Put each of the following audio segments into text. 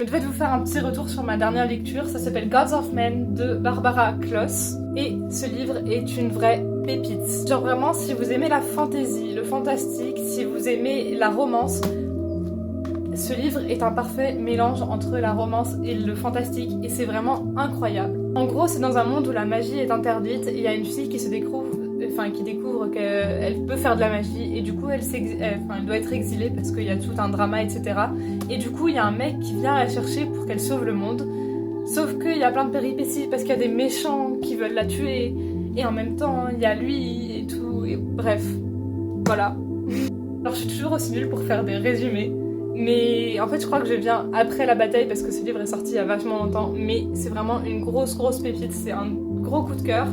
Je devais vous faire un petit retour sur ma dernière lecture, ça s'appelle Gods of Men de Barbara Kloss et ce livre est une vraie pépite. Genre vraiment, si vous aimez la fantasy, le fantastique, si vous aimez la romance, ce livre est un parfait mélange entre la romance et le fantastique et c'est vraiment incroyable. En gros, c'est dans un monde où la magie est interdite et il y a une fille qui découvre qu'elle peut faire de la magie et du coup elle doit être exilée parce qu'il y a tout un drama, etc. Et du coup, il y a un mec qui vient la chercher pour qu'elle sauve le monde. Sauf qu'il y a plein de péripéties parce qu'il y a des méchants qui veulent la tuer et en même temps, il y a lui et tout. Et bref, voilà. Alors je suis toujours aussi nulle pour faire des résumés. Mais en fait, je crois que je viens après la bataille parce que ce livre est sorti il y a vachement longtemps. Mais c'est vraiment une grosse pépite, c'est un gros coup de cœur.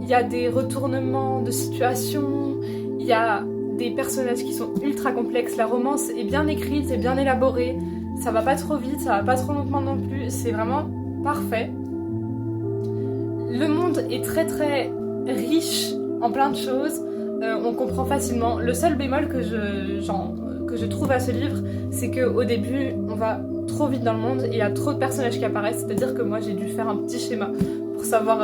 Il y a des retournements de situation, il y a des personnages qui sont ultra complexes, la romance est bien écrite et bien élaborée, ça va pas trop vite, ça va pas trop lentement non plus, c'est vraiment parfait. Le monde est très riche en plein de choses, on comprend facilement. Le seul bémol que je trouve à ce livre, c'est qu'au début, on va trop vite dans le monde et il y a trop de personnages qui apparaissent, c'est-à-dire que moi j'ai dû faire un petit schéma pour savoir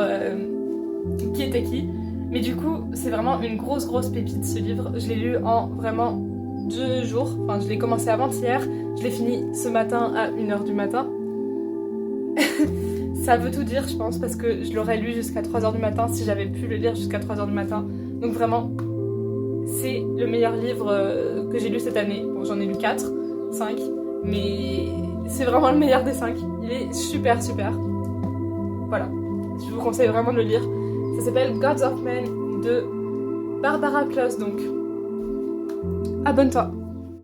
qui était qui. Mais du coup, c'est vraiment une grosse pépite ce livre. Je l'ai lu en vraiment 2 jours. Enfin, je l'ai commencé avant-hier, je l'ai fini ce matin à 1h du matin. Ça veut tout dire, je pense, parce que je l'aurais lu jusqu'à 3h du matin si j'avais pu le lire jusqu'à 3h du matin. Donc vraiment, c'est le meilleur livre que j'ai lu cette année. Bon, j'en ai lu 4, 5, mais c'est vraiment le meilleur des 5. Il est super. Voilà, je vous conseille vraiment de le lire. Ça s'appelle Gods of Men de Barbara Kloss, donc abonne-toi.